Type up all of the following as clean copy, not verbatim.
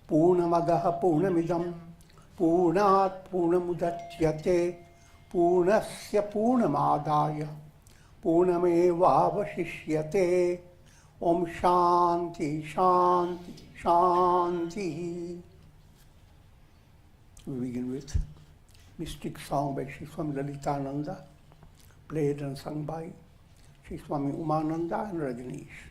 पूर्णमदः पूर्णमिदं पूर्णात् पूर्णमुदच्यते पूर्णस्य पूर्णमादाय पूर्णमेवावशिष्यते. Om Shanti Shanti Shanti. We begin with mystic song by Sri Swami Jyotirmayananda, played and sung by Sri Swami Umananda and Rajneesh.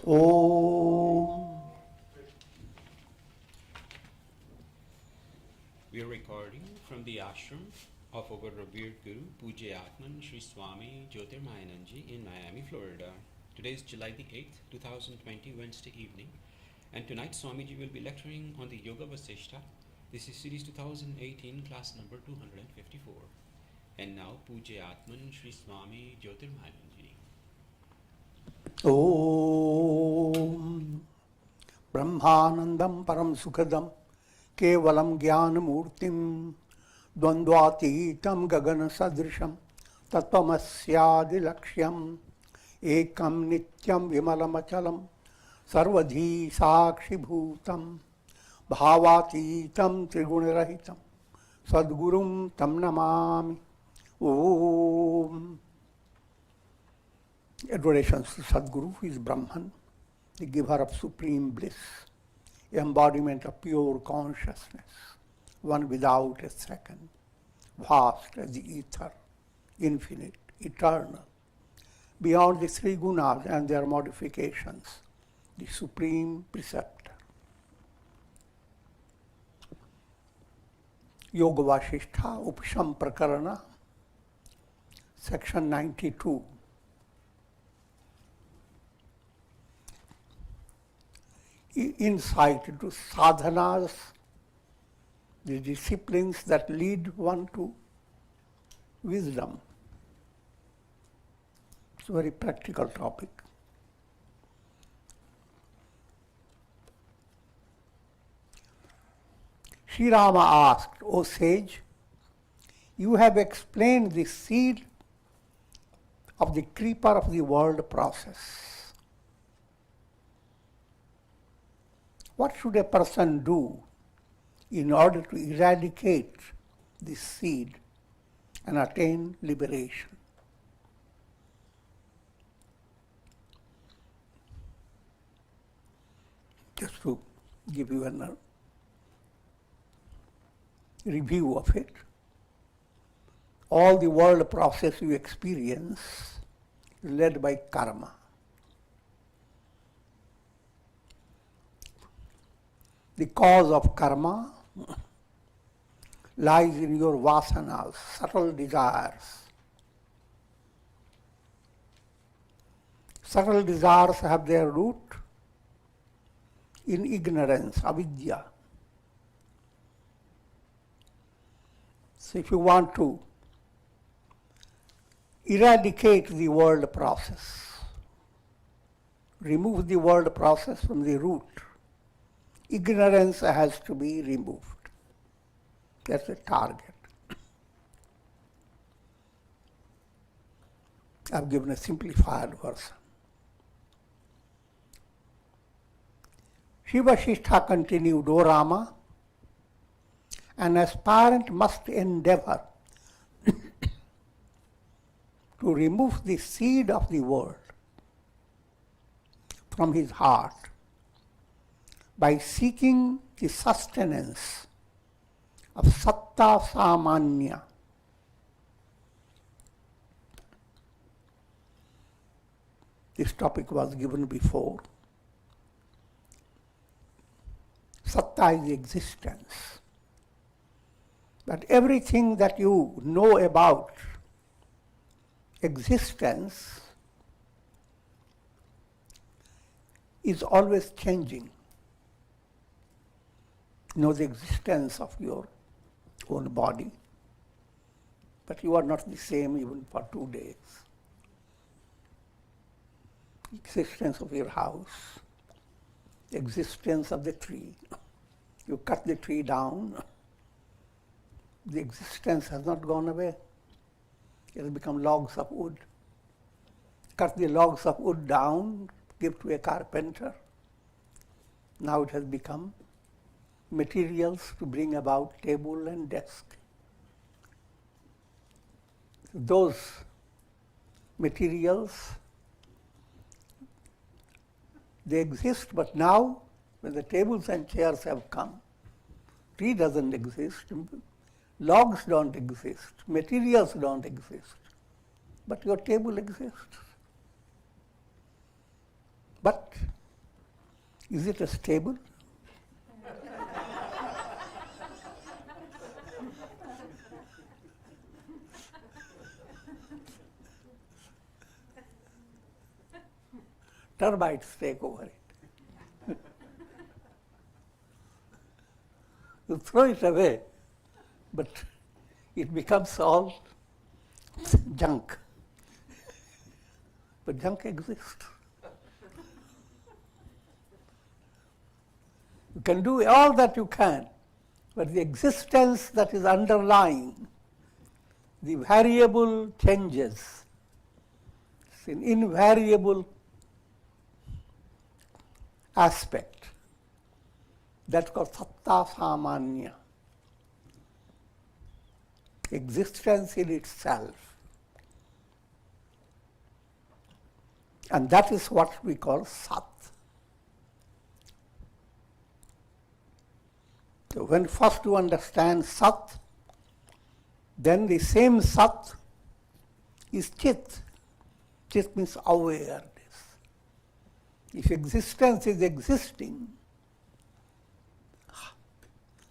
Om. We are recording from the ashram of our revered Guru, Pujya Atman Sri Swami Jyotirmayananda in Miami, Florida. Today is July the 8th, 2020, Wednesday evening, and tonight Swamiji will be lecturing on the Yoga Vasistha. This is series 2018, class number 254. And now Pujya Atman Sri Swami Jyotirmayananda. Om. Brahmanandam param sukhadam kevalam jnanamurtim द्वन्द्वातीतं गगनसदृशं तत्त्वमस्यादिलक्ष्यम् एकं नित्यं विमलमचलं सर्वधी साक्षिभूतं भावातीतं त्रिगुणरहितं सद्गुरुं तं Namami. Om. Adorations to Sadguru, who is Brahman, the giver of supreme bliss, embodiment of pure consciousness, one without a second, vast as the ether, infinite, eternal, beyond the three gunas and their modifications, the supreme preceptor. Yoga Vasistha Upasham Prakarana, section 92. Insight into sadhanas, the disciplines that lead one to wisdom. It's a very practical topic. Sri Rama asked, O sage, you have explained the seed of the creeper of the world process. What should a person do in order to eradicate this seed and attain liberation? Just to give you a review of it, all the world process you experience is led by karma. The cause of karma lies in your vasanas, subtle desires. Subtle desires have their root in ignorance, avidya. So if you want to eradicate the world process, remove the world process from the root, ignorance has to be removed. That's the target. I've given a simplified version. Sage Vasistha continued, O Rama, an aspirant must endeavor to remove the seed of the world from his heart by seeking the sustenance of satta samanya. This topic was given before. Satta is existence. But everything that you know about existence is always changing. You know the existence of your own body, but you are not the same even for 2 days. Existence of your house, existence of the tree. You cut the tree down, the existence has not gone away. It has become logs of wood. Cut the logs of wood down, give to a carpenter. Now it has become materials to bring about table and desk. Those materials, they exist, but now when the tables and chairs have come, tree doesn't exist, logs don't exist, materials don't exist, but your table exists. But is it a stable? Termites take over it. You throw it away, but it becomes all junk. But junk exists. You can do all that you can, But the existence that is underlying the variable changes, it's an invariable aspect. That's called satta samanya, existence in itself. And that is what we call sat. So when first you understand sat, then the same sat is chit. Chit means awareness. If existence is existing,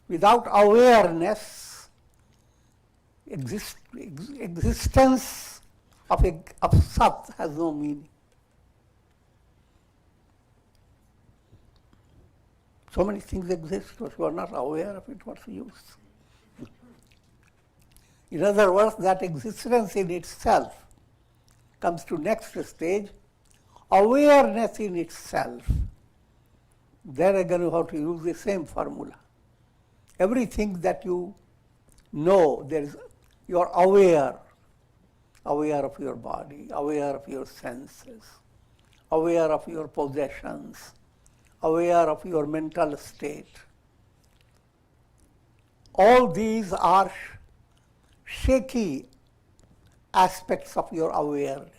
without awareness, existence of sat has no meaning. So many things exist, but you are not aware of it, what's the use? In other words, that existence in itself comes to next stage, awareness in itself. There again you have to use the same formula. Everything that you know, you are aware of your body, aware of your senses, aware of your possessions, aware of your mental state. All these are shaky aspects of your awareness.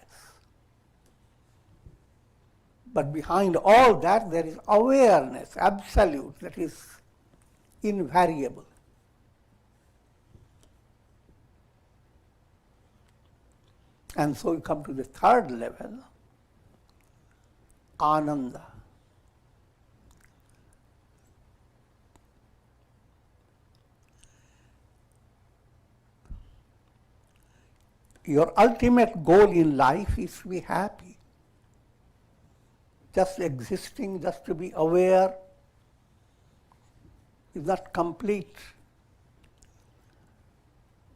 But behind all that, there is awareness, absolute, that is invariable. And so you come to the third level, ananda. Your ultimate goal in life is to be happy. Just existing, just to be aware, is not complete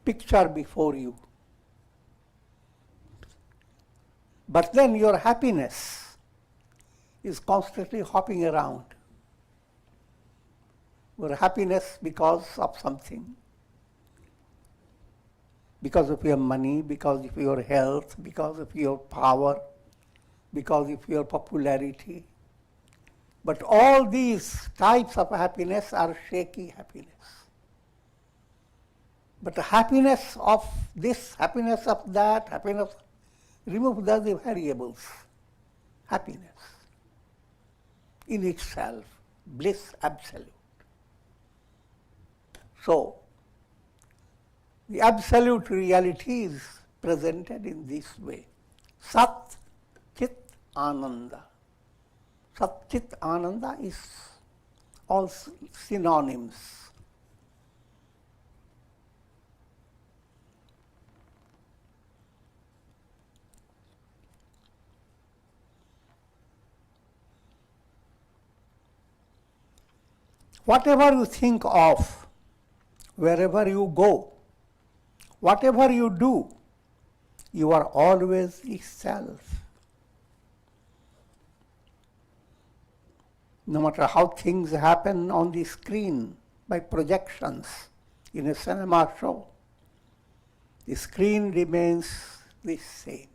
picture before you. But then your happiness is constantly hopping around. Your happiness because of something. Because of your money, because of your health, because of your power, because of your popularity. But all these types of happiness are shaky happiness. But the happiness of this, happiness of that, happiness, remove the variables. Happiness in itself, bliss absolute. So, the absolute reality is presented in this way. Sat, Chit, Ananda. Sat, Chit, Ananda is all synonyms. Whatever you think of, wherever you go, whatever you do, you are always the self. No matter how things happen on the screen by projections in a cinema show, the screen remains the same.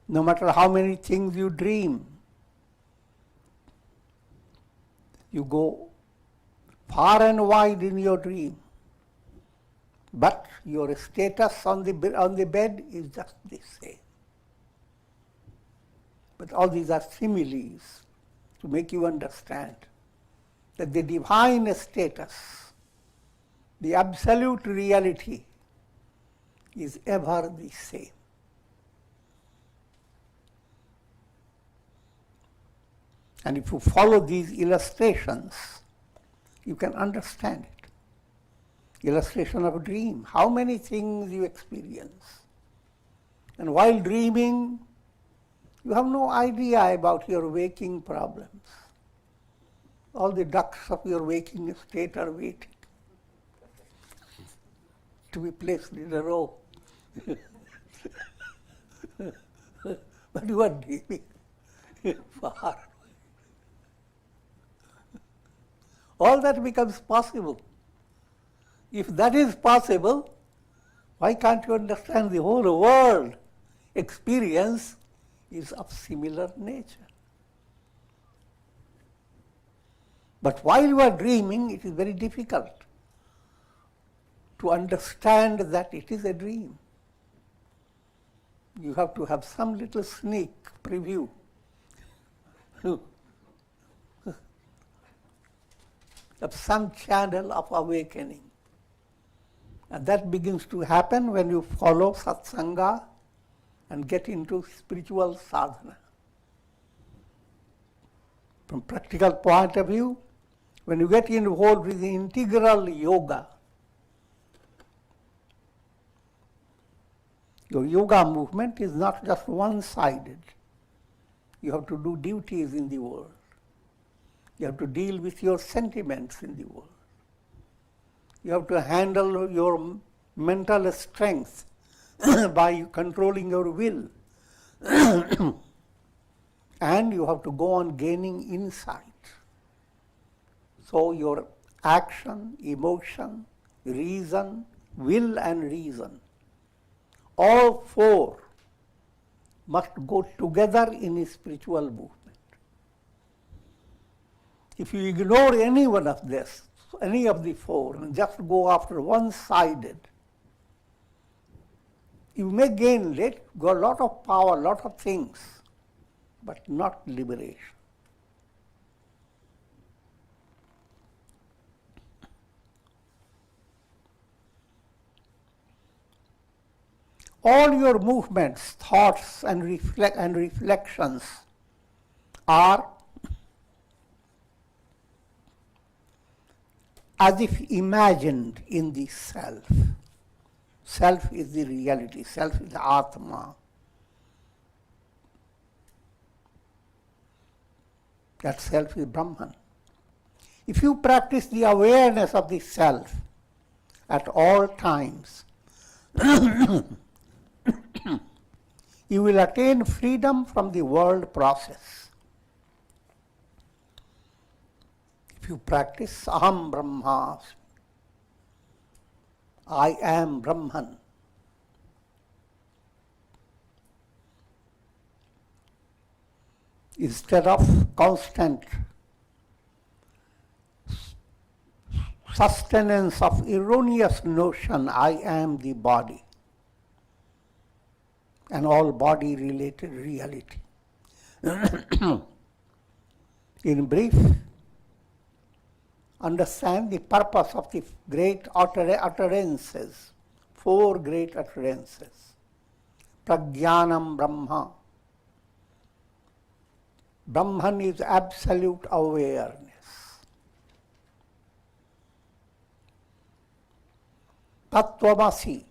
No matter how many things you dream, you go far and wide in your dream, but your status on the bed is just the same. But all these are similes to make you understand that the divine status, the absolute reality, is ever the same. And if you follow these illustrations, you can understand it. Illustration of a dream. How many things you experience. And while dreaming, you have no idea about your waking problems. All the ducks of your waking state are waiting to be placed in a row. But you are dreaming far. All that becomes possible. If that is possible, why can't you understand the whole world experience is of similar nature? But while you are dreaming, it is very difficult to understand that it is a dream. You have to have some little sneak preview. Of some channel of awakening. And that begins to happen when you follow satsanga and get into spiritual sadhana. From practical point of view, when you get involved with the integral yoga, your yoga movement is not just one-sided. You have to do duties in the world. You have to deal with your sentiments in the world. You have to handle your mental strength by controlling your will. And you have to go on gaining insight. So your action, emotion, reason, will and reason, all four must go together in a spiritual movement. If you ignore any one of this, any of the four, and just go after one-sided, you may gain a lot of power, a lot of things, but not liberation. All your movements, thoughts, and reflections are as if imagined in the self. Self is the reality, self is the Atma. That self is Brahman. If you practice the awareness of the self at all times, you will attain freedom from the world process. If you practice Aham Brahmasmi, I am Brahman, instead of constant sustenance of erroneous notion, I am the body, and all body-related reality. In brief, understand the purpose of the great utterances, four great utterances. Prajnanam Brahma. Brahman is absolute awareness. Tattvamasi.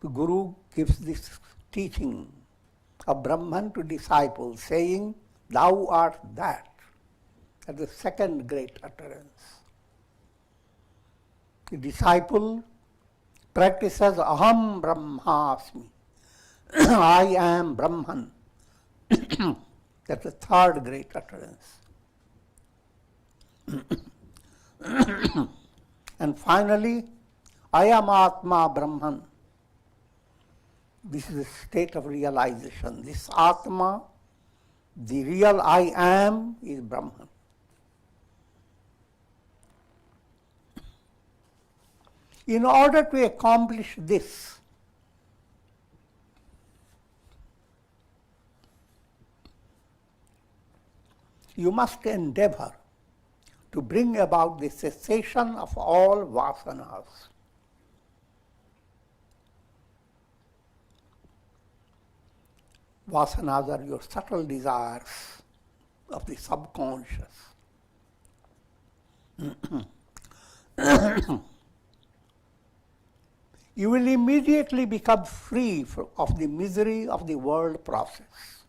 The Guru gives this teaching of Brahman to disciples, saying, thou art that. That's the second great utterance. The disciple practices Aham Brahmasmi. I am Brahman. That's the third great utterance. And finally, I am Atma Brahman. This is a state of realization. This Atma, the real I am, is Brahman. In order to accomplish this, you must endeavor to bring about the cessation of all vasanas. Vasanas are your subtle desires of the subconscious. You will immediately become free of the misery of the world process.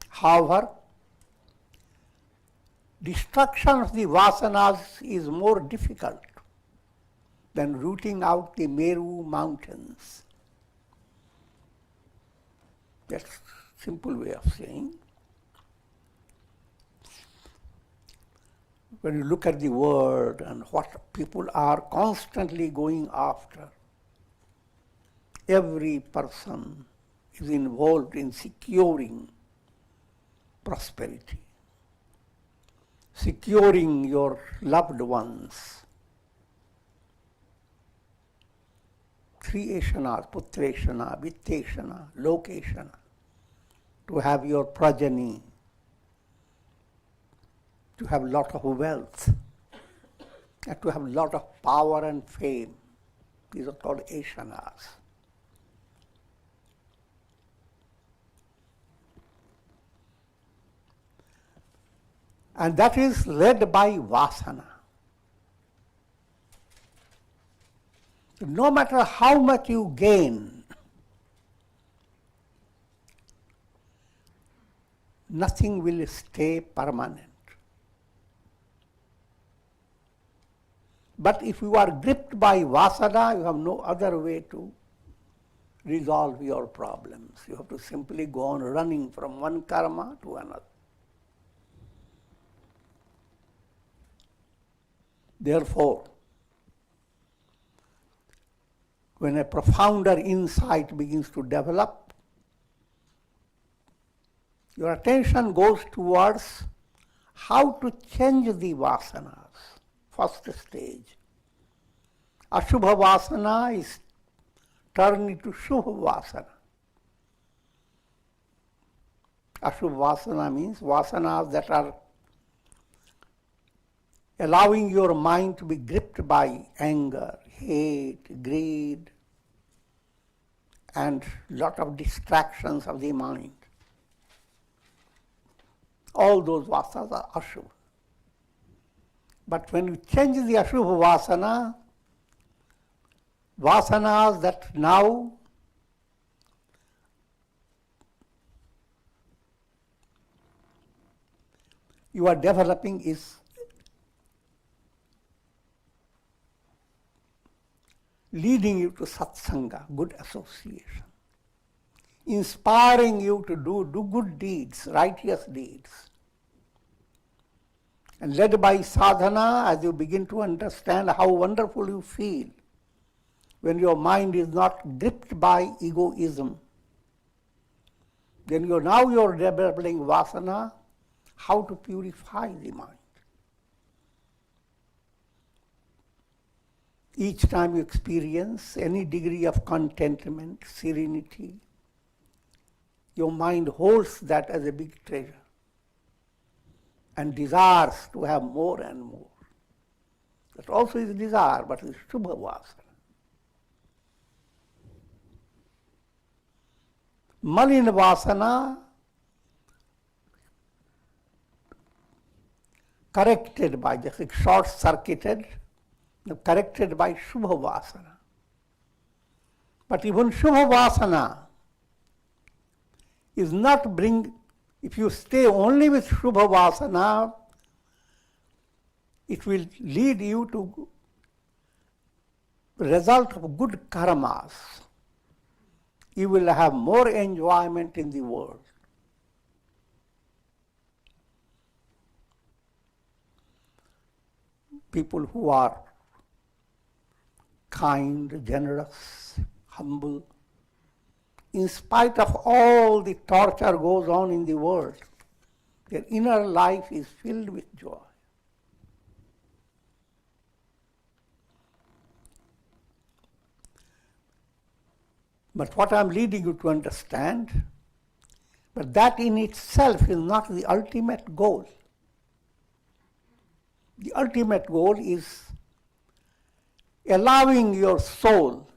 However, destruction of the vasanas is more difficult than rooting out the Meru mountains. That's a simple way of saying. when you look at the world and what people are constantly going after, every person is involved in securing prosperity, securing your loved ones. 3 eshanas, putreshana, vitteshana, lokeshana, to have your progeny, to have a lot of wealth, and to have a lot of power and fame. These are called eshanas. And that is led by vasana. No matter how much you gain, nothing will stay permanent. But if you are gripped by vasana, you have no other way to resolve your problems. You have to simply go on running from one karma to another. Therefore, when a profounder insight begins to develop, your attention goes towards how to change the vasanas. First stage. Ashubha vasana is turned into Shubha vasana. Ashubha vasana means vasanas that are allowing your mind to be gripped by anger, hate, greed, and lot of distractions of the mind. All those vasanas are Ashubha. But when you change the Ashubha vasana, vasanas that now you are developing is leading you to satsanga, good association, inspiring you to do good deeds, righteous deeds. And led by sadhana, as you begin to understand how wonderful you feel when your mind is not gripped by egoism, then you're developing vasana, how to purify the mind. Each time you experience any degree of contentment, serenity, your mind holds that as a big treasure and desires to have more and more. That also is desire, but it's Shubha vasana. Malina vasana, corrected by, just like short-circuited, corrected by Shubha vasana. But even Shubha vasana is not if you stay only with Shubha vasana, it will lead you to result of good karmas. You will have more enjoyment in the world. People who are kind, generous, humble, in spite of all the torture goes on in the world, their inner life is filled with joy. But what I'm leading you to understand, but that in itself is not the ultimate goal. The ultimate goal is allowing your soul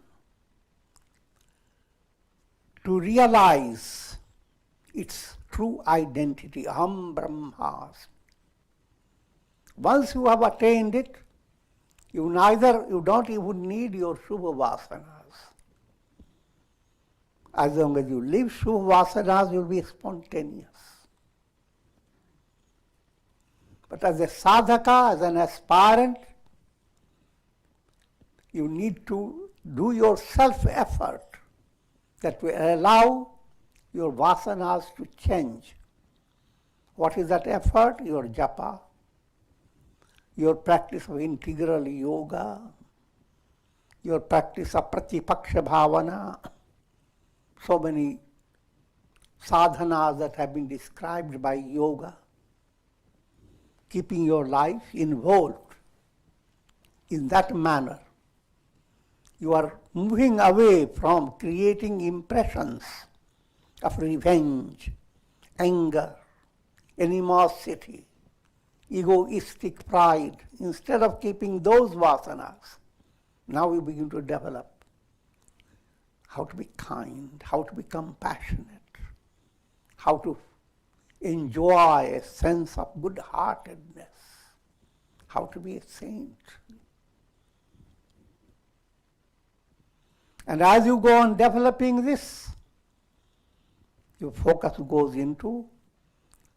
to realize its true identity, Aham Brahmasmi. Once you have attained it, you don't even need your Shubha vasanas. As long as you live Shubha vasanas, you'll be spontaneous. But as a sadhaka, as an aspirant, you need to do your self-effort that will allow your vasanas to change. What is that effort? Your japa, your practice of integral yoga, your practice of pratipaksha bhavana, so many sadhanas that have been described by yoga, keeping your life involved in that manner. You are moving away from creating impressions of revenge, anger, animosity, egoistic pride. Instead of keeping those vasanas, now you begin to develop how to be kind, how to be compassionate, how to enjoy a sense of good-heartedness, how to be a saint. And as you go on developing this, your focus goes into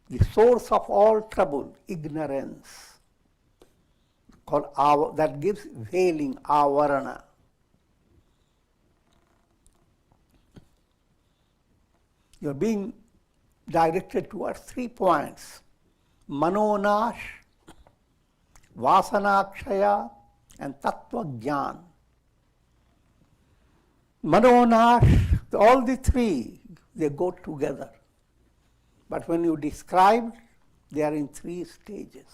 the source of all trouble, ignorance, called that gives veiling, avarana. You're being directed towards 3 points: manonash, vasanakshaya, and tattva jnana. Manonash, all the three, they go together. But when you describe, they are in 3 stages.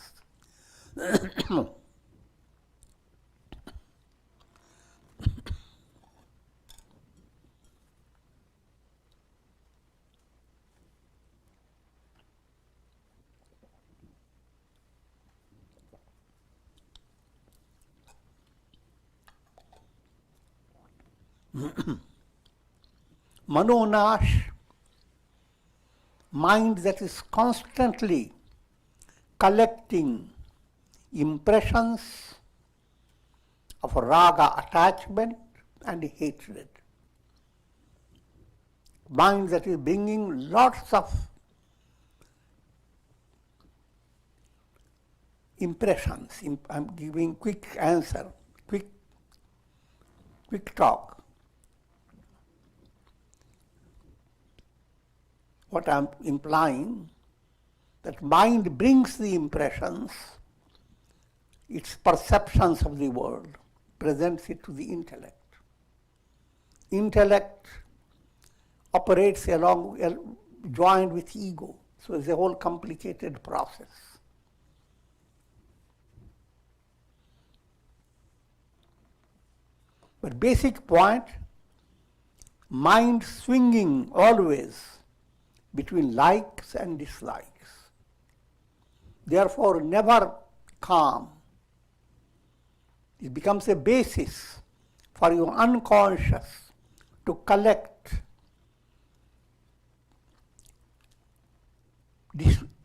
Manonash, mind that is constantly collecting impressions of raga, attachment, and hatred. Mind that is bringing lots of impressions. I'm giving quick answer, quick talk. What I'm implying, that mind brings the impressions, its perceptions of the world, presents it to the intellect. Intellect operates joined with ego, so it's a whole complicated process. But basic point, mind swinging always between likes and dislikes. Therefore, never calm. It becomes a basis for your unconscious to collect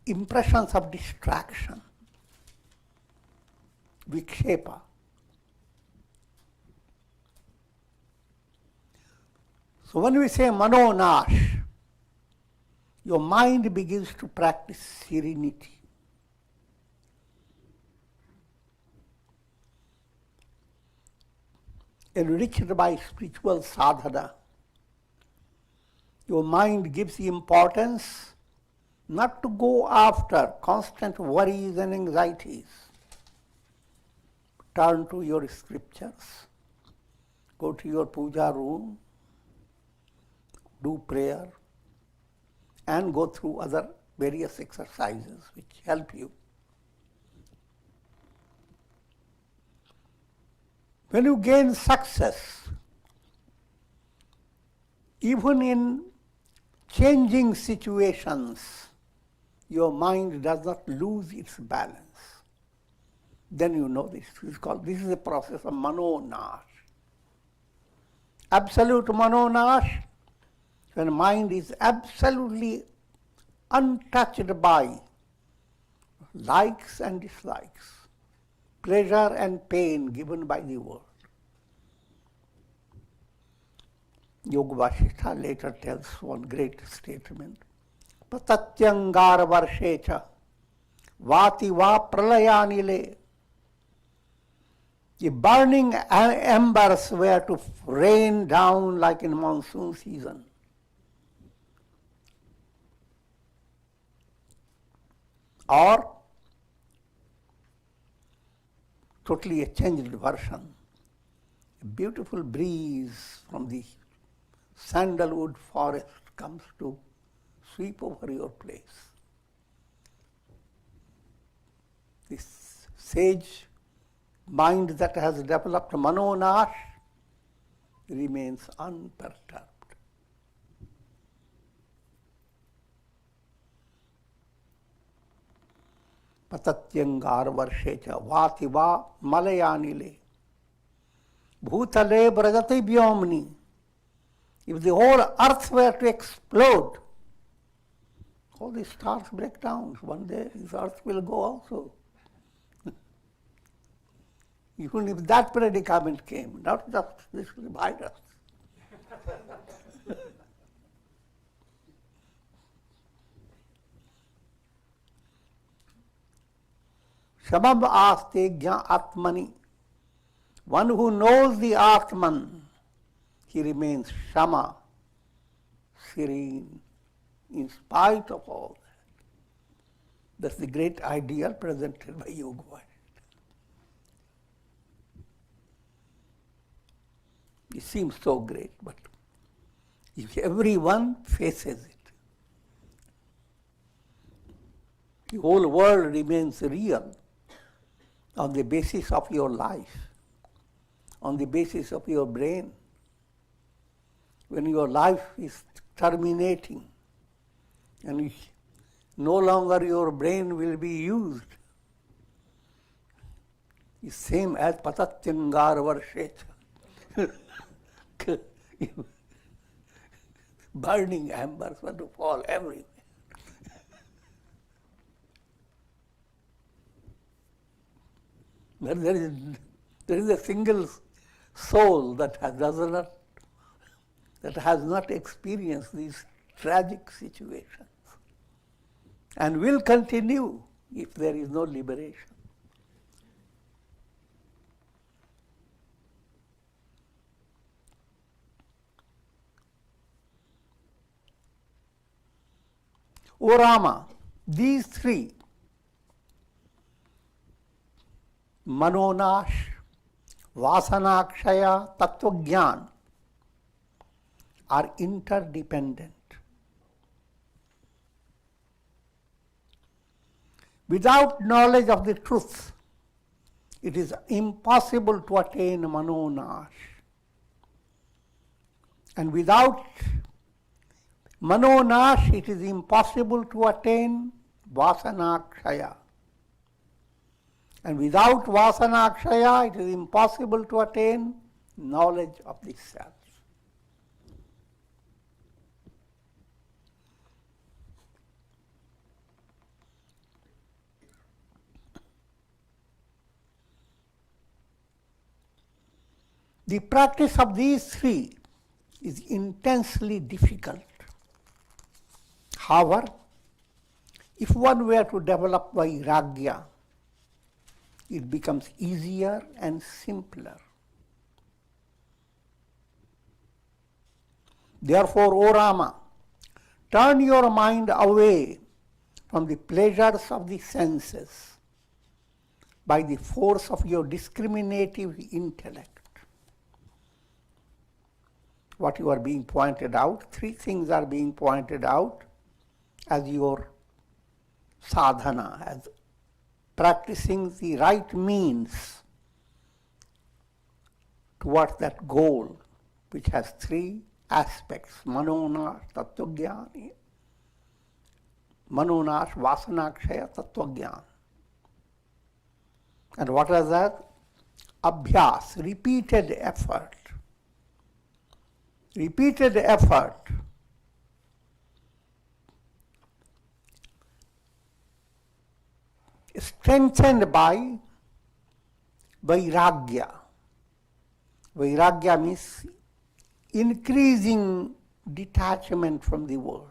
impressions of distraction, vikshepa. So when we say manonash, your mind begins to practice serenity. Enriched by spiritual sadhana, your mind gives importance not to go after constant worries and anxieties. Turn to your scriptures, go to your puja room, do prayer, and go through other various exercises which help you. When you gain success, even in changing situations, your mind does not lose its balance. Then you know this is a process of manonash. Absolute manonash, when mind is absolutely untouched by likes and dislikes, pleasure and pain given by the world. Sage Vasistha later tells one great statement, Patatyangar varshecha vati va pralayanile. If burning embers were to rain down like in monsoon season, or totally a changed version. A beautiful breeze from the sandalwood forest comes to sweep over your place. This sage mind that has developed manonash remains unperturbed. Patatyangar varshecha vati va malayanile bhutale brajati vyomni. If the whole earth were to explode, all the stars break down. One day this earth will go also. Even if that predicament came, not just this virus. Shamam aste gya atmani. One who knows the Atman, he remains Shama, serene, in spite of all that. That's the great ideal presented by Yoga Vasistha. It seems so great, but if everyone faces it, the whole world remains real on the basis of your life, on the basis of your brain. When your life is terminating and no longer your brain will be used, it's same as patatyangar varshecha. Burning embers want to fall everywhere. But there is a single soul that has not experienced these tragic situations and will continue if there is no liberation. O Rama, these three, Manonash, Vasanakshaya, Tattvagyan, are interdependent. Without knowledge of the truth, it is impossible to attain Manonash. And without Manonash, it is impossible to attain Vasanakshaya. And without Vasanakshaya, it is impossible to attain knowledge of the self. The practice of these three is intensely difficult. However, if one were to develop vairagya, it becomes easier and simpler. Therefore, O Rama, turn your mind away from the pleasures of the senses by the force of your discriminative intellect. What you are being pointed out, three things are being pointed out as your sadhana, as practicing the right means towards that goal, which has three aspects: Manonash, Tattvagyan, Manonash, Vasanakshaya, Tattvagyan. And what is that? Abhyas, repeated effort. Repeated effort strengthened by vairagya. Vairagya means increasing detachment from the world.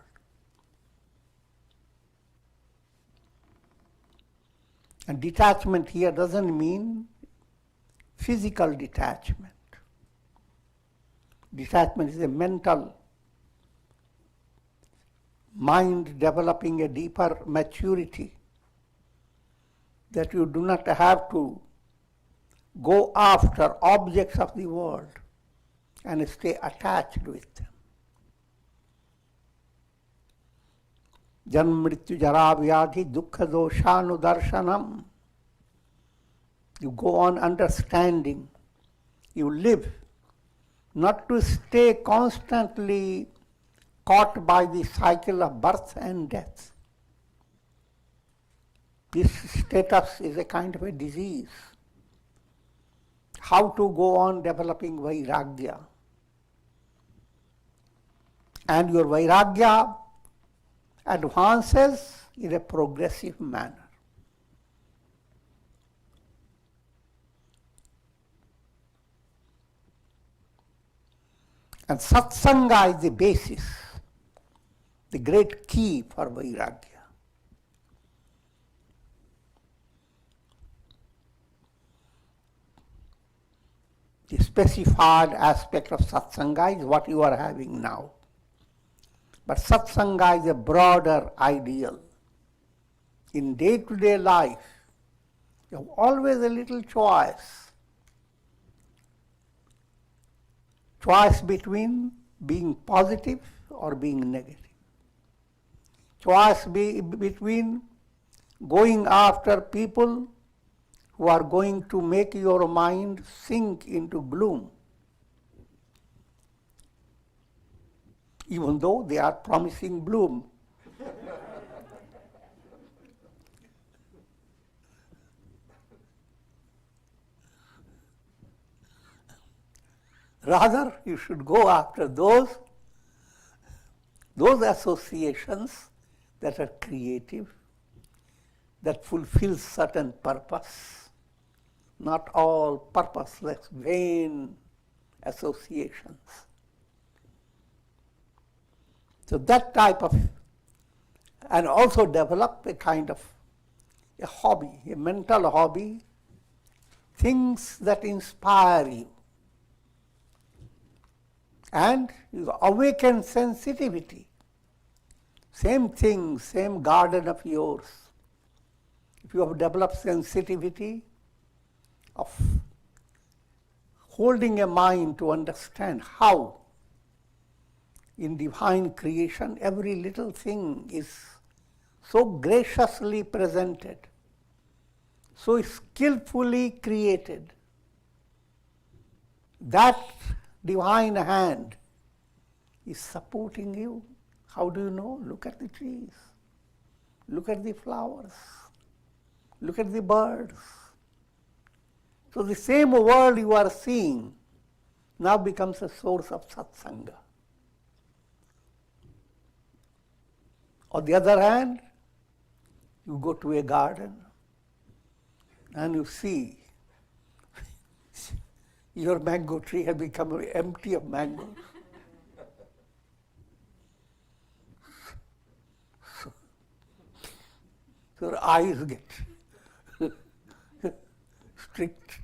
And detachment here doesn't mean physical detachment. Detachment is a mental mind developing a deeper maturity, that you do not have to go after objects of the world and stay attached with them. Janma mrityu jara vyadhi dukkha doshanudarshanam. You go on understanding. You live not to stay constantly caught by the cycle of birth and death. This status is a kind of a disease. How to go on developing vairagya. And your vairagya advances in a progressive manner. And satsanga is the basis, the great key for vairagya. The specified aspect of satsanga is what you are having now. But satsanga is a broader ideal. In day-to-day life, you have always a little choice. Choice between being positive or being negative. Choice between going after people who are going to make your mind sink into gloom, even though they are promising bloom. Rather, you should go after those associations that are creative, that fulfill certain purpose. Not all purposeless, vain associations. So that type of, and also develop a kind of a hobby, a mental hobby, things that inspire you. And you awaken sensitivity. Same thing, same garden of yours. If you have developed sensitivity of holding a mind to understand how in divine creation every little thing is so graciously presented, so skillfully created, that divine hand is supporting you. How do you know? Look at the trees, look at the flowers, look at the birds. So the same world you are seeing now becomes a source of satsanga. On the other hand, you go to a garden and you see your mango tree has become empty of mangoes. So your eyes get strict.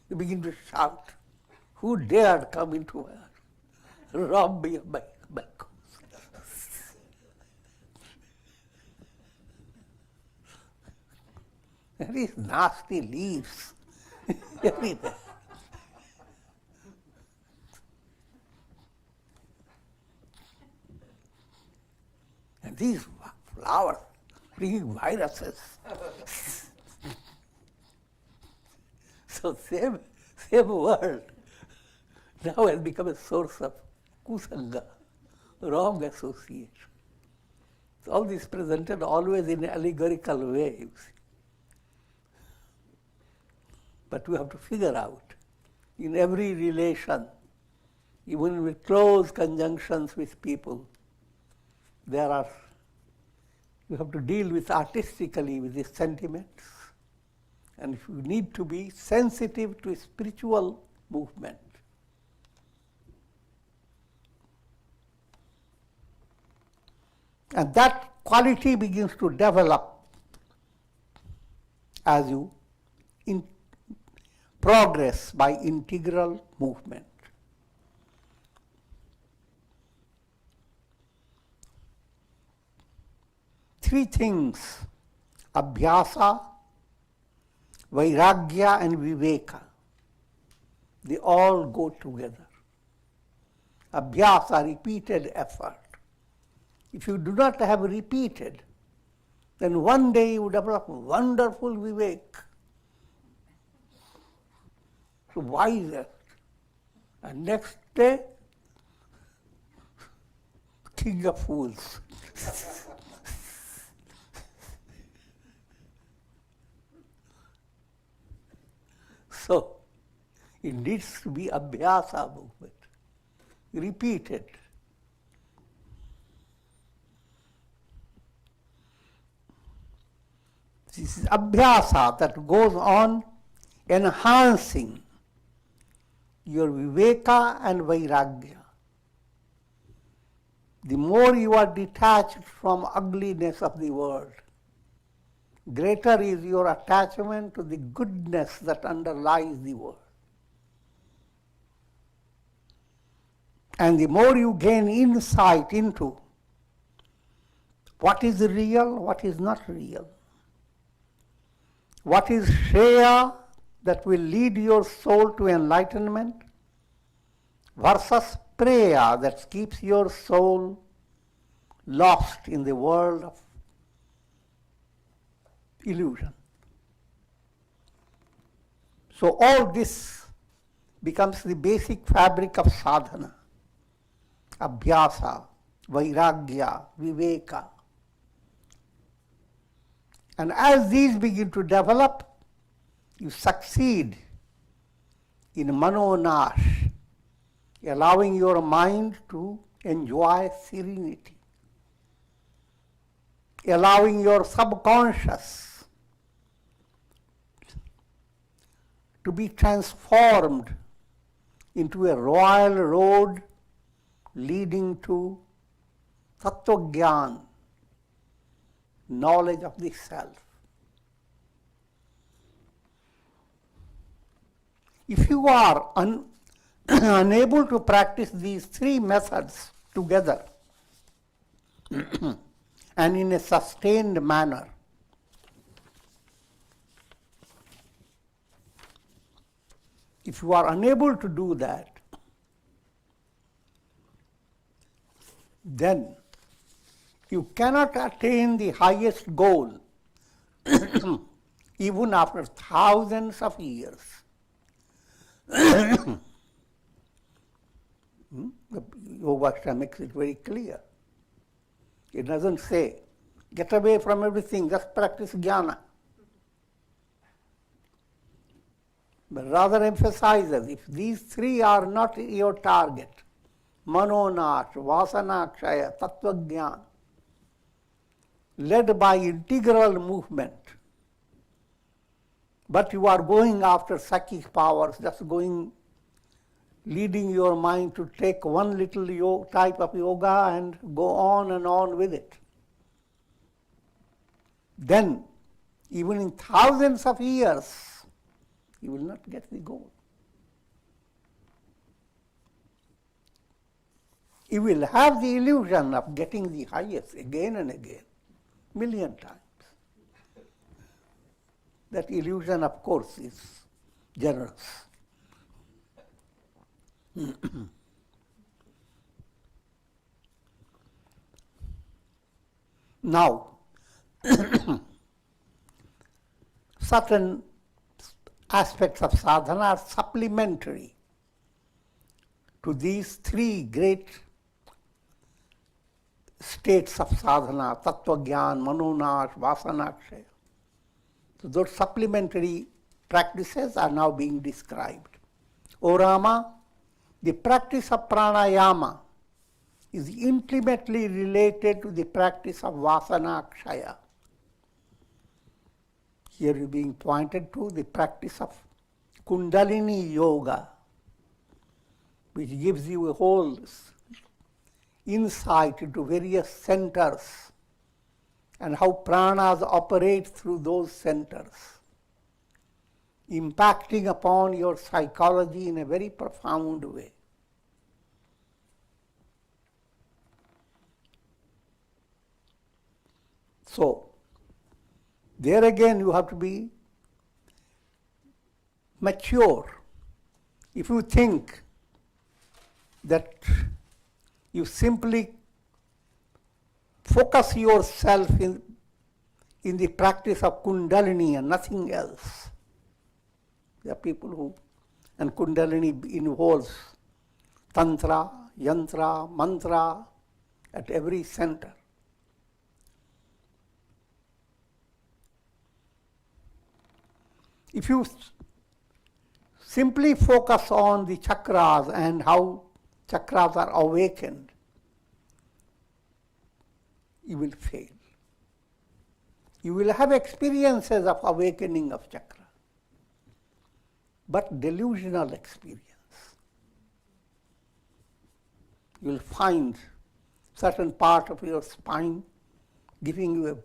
You begin to shout, who dared come into rob me of my mangoes? These nasty leaves everywhere. And these flowers bringing viruses. So same world now has become a source of kusanga, wrong association. So all this presented always in an allegorical way, you see. But we have to figure out in every relation, even with close conjunctions with people, you have to deal with artistically with these sentiments. And if you need to be sensitive to spiritual movement. And that quality begins to develop as you progress by integral movement. Three things: abhyasa, Vairagya and Viveka, they all go together. Abhyasa, repeated effort. If you do not have repeated, then one day you develop wonderful Vivek. So why is that? And next day, king of fools. So, it needs to be abhyasa movement, repeated. This is abhyasa that goes on enhancing your viveka and vairagya. The more you are detached from ugliness of the world, greater is your attachment to the goodness that underlies the world. And the more you gain insight into what is real, what is not real, what is Shreya that will lead your soul to enlightenment versus Preya that keeps your soul lost in the world of illusion. So all this becomes the basic fabric of sadhana. Abhyasa, vairagya, viveka. And as these begin to develop, you succeed in manonash, allowing your mind to enjoy serenity, allowing your subconscious to be transformed into a royal road leading to tattva-gyan, knowledge of the self. If you are unable to practice these three methods together and in a sustained manner, if you are unable to do that, then you cannot attain the highest goal even after thousands of years. The Yoga makes it very clear. It doesn't say, get away from everything, just practice jnana. But rather emphasizes, if these three are not your target, manonash, vasanakshaya, tattva-jnana, led by integral movement, but you are going after psychic powers, just going, leading your mind to take one little type of yoga and go on and on with it. Then, even in thousands of years, you will not get the goal. You will have the illusion of getting the highest again and again, million times. That illusion, of course, is generous. Now, certain aspects of sadhana are supplementary to these three great states of sadhana, tattva-gyan, manonash, vasanakshaya. So those supplementary practices are now being described. O Rama, the practice of pranayama is intimately related to the practice of vasanakshaya. Here is being pointed to the practice of Kundalini Yoga, which gives you a whole insight into various centers and how pranas operate through those centers, impacting upon your psychology in a very profound way. So, there again you have to be mature, if you think that you simply focus yourself in the practice of Kundalini and nothing else. There are people who, and Kundalini involves Tantra, Yantra, Mantra at every center. If you simply focus on the chakras and how chakras are awakened, you will fail. You will have experiences of awakening of chakra, but delusional experience. You will find certain part of your spine giving you a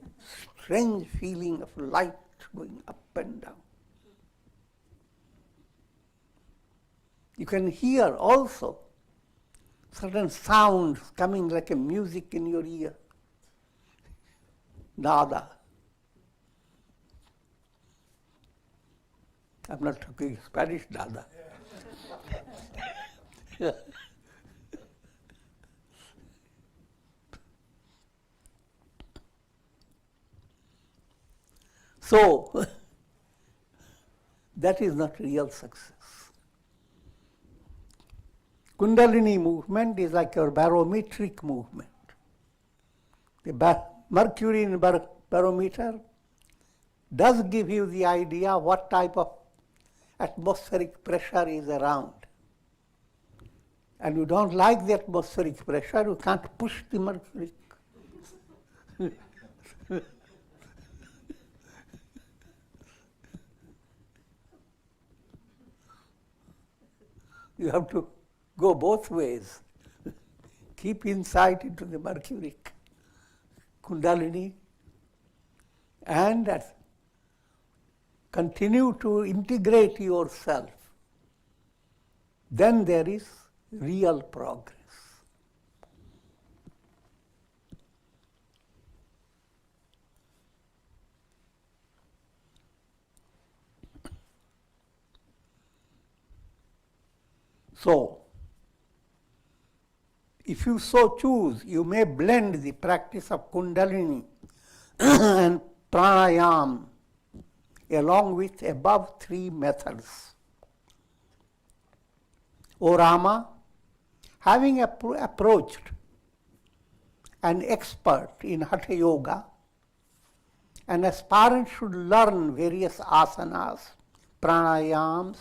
strange feeling of light going up and down. You can hear also certain sounds coming like a music in your ear. Nada. I'm not talking Spanish nada. So, that is not real success. Kundalini movement is like your barometric movement. The mercury in barometer does give you the idea what type of atmospheric pressure is around. And you don't like the atmospheric pressure, you can't push the mercury. You have to go both ways. Keep insight into the mercury, Kundalini, and continue to integrate yourself. Then there is real progress. So, if you so choose, you may blend the practice of Kundalini and Pranayam along with above three methods. O Rama, having approached an expert in Hatha Yoga, an aspirant should learn various asanas, pranayams,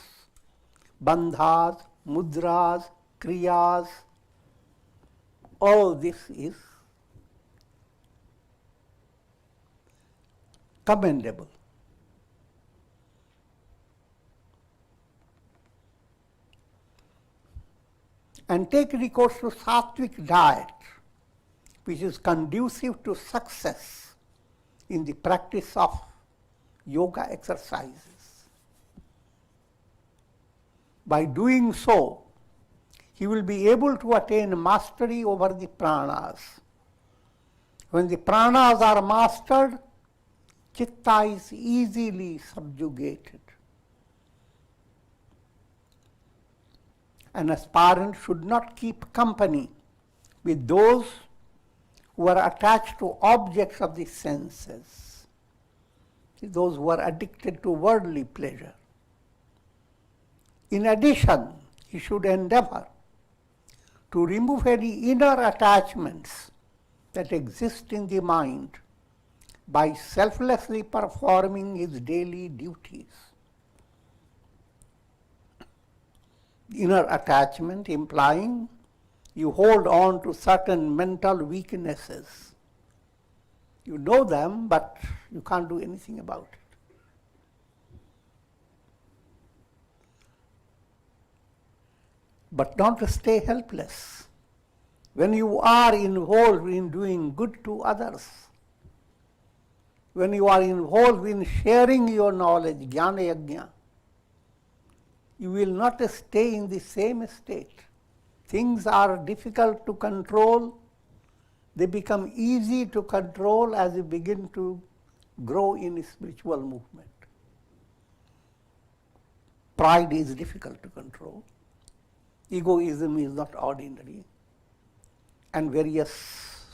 bandhas, mudras, kriyas. All this is commendable. And take recourse to sattvic diet, which is conducive to success in the practice of yoga exercises. By doing so, he will be able to attain mastery over the pranas. When the pranas are mastered, chitta is easily subjugated. An aspirant should not keep company with those who are attached to objects of the senses, those who are addicted to worldly pleasure. In addition, he should endeavor to remove any inner attachments that exist in the mind by selflessly performing his daily duties. Inner attachment implying you hold on to certain mental weaknesses. You know them, but you can't do anything about it. But not to stay helpless. When you are involved in doing good to others, when you are involved in sharing your knowledge, jnana yajna, you will not stay in the same state. Things are difficult to control. They become easy to control as you begin to grow in spiritual movement. Pride is difficult to control. Egoism is not ordinary. And various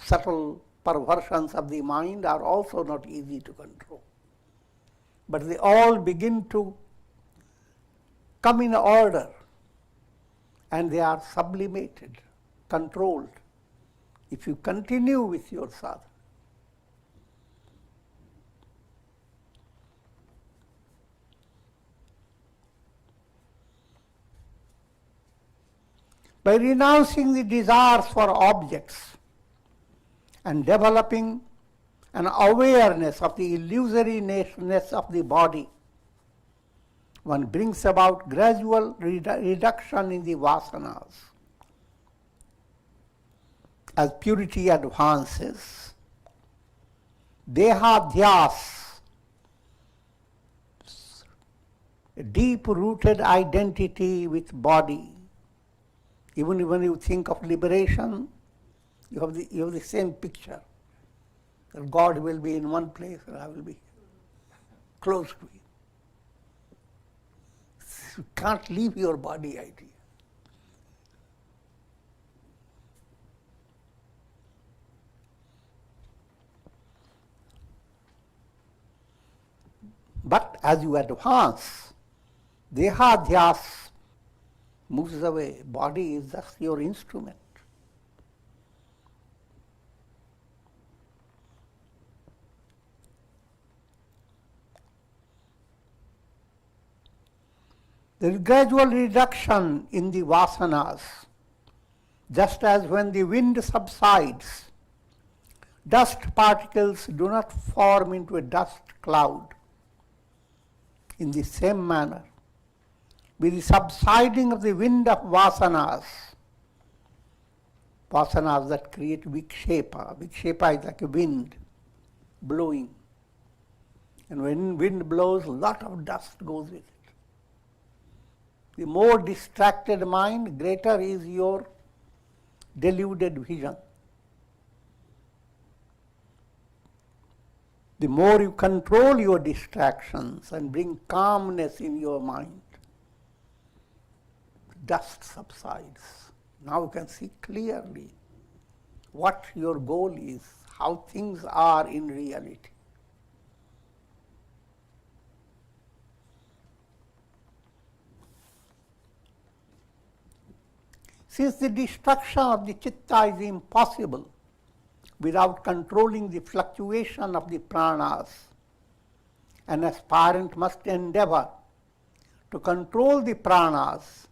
subtle perversions of the mind are also not easy to control. But they all begin to come in order, and they are sublimated, controlled, if you continue with your sadhana. By renouncing the desires for objects and developing an awareness of the illusoriness of the body, one brings about gradual reduction in the vasanas. As purity advances, dehadhyas, a deep-rooted identity with body. Even when you think of liberation, you have the same picture, that God will be in one place and I will be close to Him. You can't leave your body idea. But as you advance, dehadhyas moves away. Body is just your instrument. There is gradual reduction in the vasanas, just as when the wind subsides, dust particles do not form into a dust cloud. In the same manner, with the subsiding of the wind of vasanas that create vikshepa. Vikshepa is like a wind blowing. And when wind blows, a lot of dust goes with it. The more distracted mind, greater is your deluded vision. The more you control your distractions and bring calmness in your mind, dust subsides. Now you can see clearly what your goal is, how things are in reality. Since the destruction of the chitta is impossible without controlling the fluctuation of the pranas, an aspirant must endeavor to control the pranas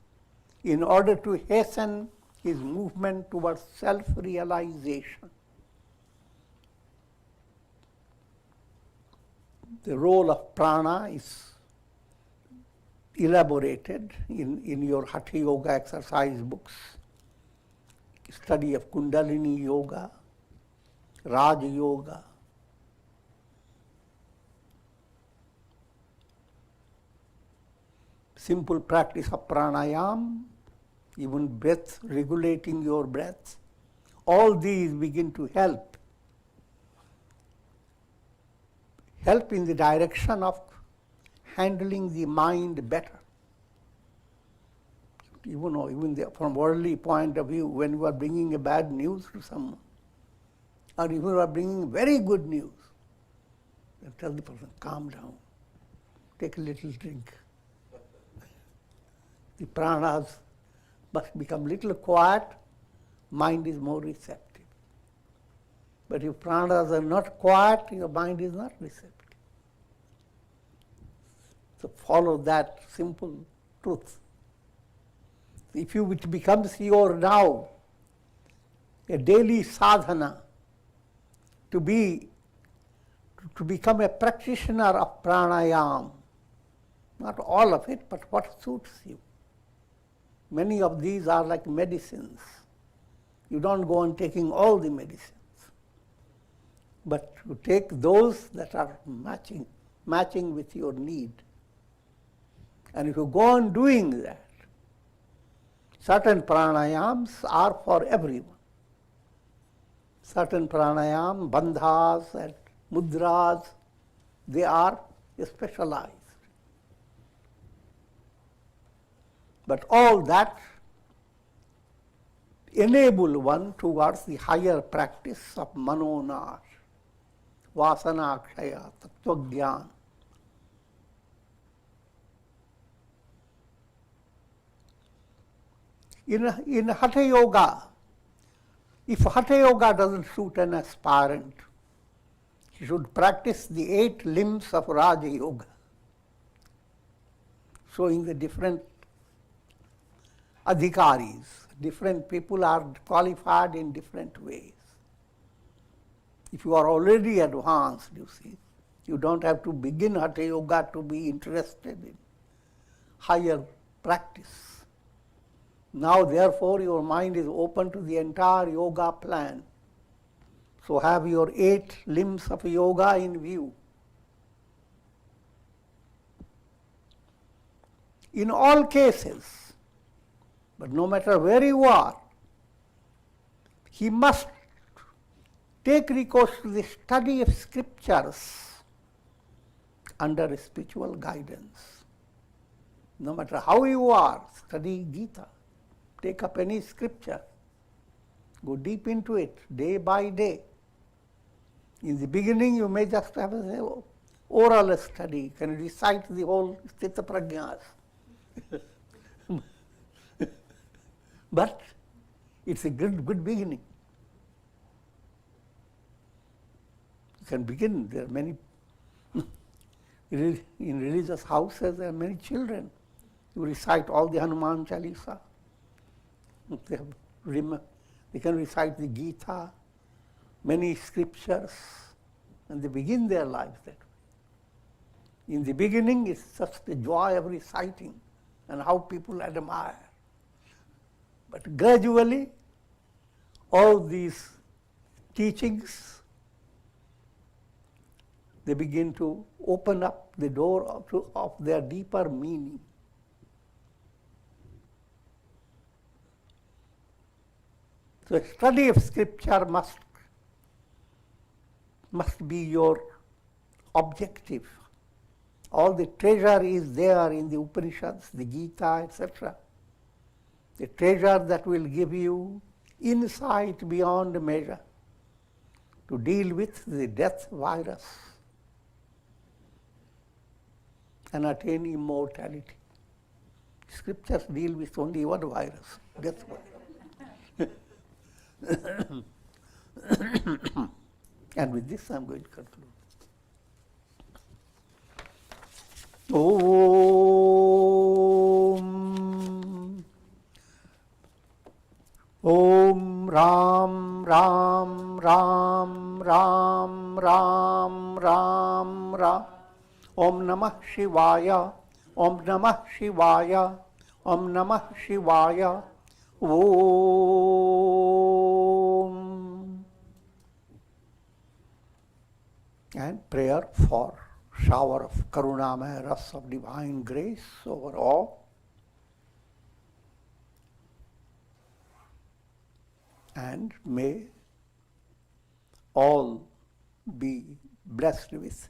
in order to hasten his movement towards self-realization. The role of prana is elaborated in your Hatha Yoga exercise books, study of Kundalini Yoga, Raj Yoga. Simple practice of pranayam, even breath, regulating your breath, all these begin to help in the direction of handling the mind better. From worldly point of view, when you are bringing a bad news to someone, or if you are bringing very good news, then tell the person, calm down, take a little drink. The pranas must become little quiet, mind is more receptive. But if pranas are not quiet, your mind is not receptive. So follow that simple truth. If it becomes your now a daily sadhana to become a practitioner of pranayam, not all of it, but what suits you. Many of these are like medicines. You don't go on taking all the medicines, but you take those that are matching with your need. And if you go on doing that, certain pranayams are for everyone. Certain pranayam, bandhas and mudras, they are specialized. But all that enable one towards the higher practice of manonar, vasanakshaya, tattva-gyan. In Hatha Yoga, if Hatha Yoga doesn't suit an aspirant, he should practice the 8 limbs of Raja Yoga, showing the different adhikaris. Different people are qualified in different ways. If you are already advanced, you see, you don't have to begin Hatha Yoga to be interested in higher practice. Now, therefore, your mind is open to the entire yoga plan. So have your 8 limbs of yoga in view. In all cases, but no matter where you are, he must take recourse to the study of scriptures under spiritual guidance. No matter how you are, study Gita. Take up any scripture. Go deep into it, day by day. In the beginning, you may just have an oral study. You can recite the whole Sthita Prajnas. But it's a good beginning. You can begin. There are many, in religious houses, there are many children. You recite all the Hanuman Chalisa. They can recite the Gita, many scriptures, and they begin their lives that way. In the beginning, it's just the joy of reciting and how people admire. But gradually, all these teachings, they begin to open up the door of their deeper meaning. So study of scripture must be your objective. All the treasure is there in the Upanishads, the Gita, etc. The treasure that will give you insight beyond measure to deal with the death virus and attain immortality. Scriptures deal with only one virus, death virus. And with this, I'm going to conclude. Om Ram Ram Ram Ram Ram Ram Ram. Om Namah Shivaya. Om Namah Shivaya. Om Namah Shivaya. Om. And prayer for shower of Karunamaya Ras of divine grace over all. And may all be blessed with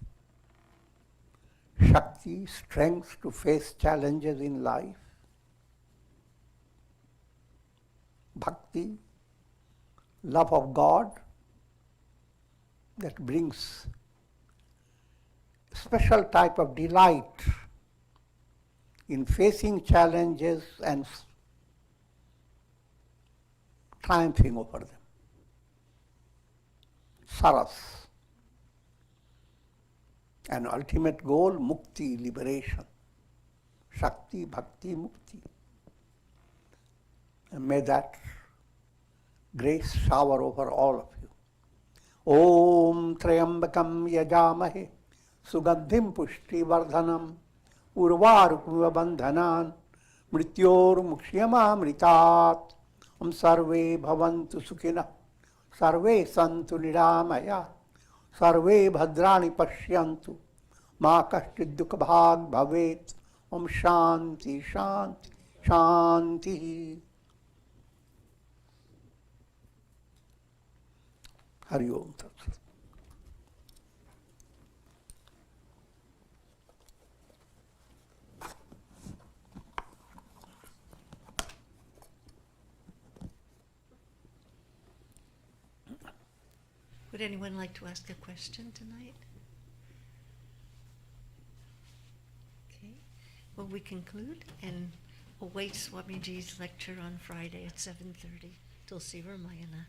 Shakti, strength to face challenges in life, Bhakti, love of God that brings special type of delight in facing challenges and triumphing over them. Saras. An ultimate goal, mukti, liberation. Shakti, bhakti, mukti. And may that grace shower over all of you. Om Trayambakam Yajamahe Sugandhim Pushti Vardhanam Urvarukuva Bandhanan Mrityor Mukshiyama Mritat Om Sarve Bhavantu Sukhina Sarve Santu Niramaya Sarve Bhadrani Pashyantu Ma Kashchid Dukha Bhag Bhavet Om Shanti Shanti Shanti. Hari Om Tat Sat. Would anyone like to ask a question tonight? Okay. Well, we conclude and await Swamiji's lecture on Friday at 7:30. Tulsi Ramayana.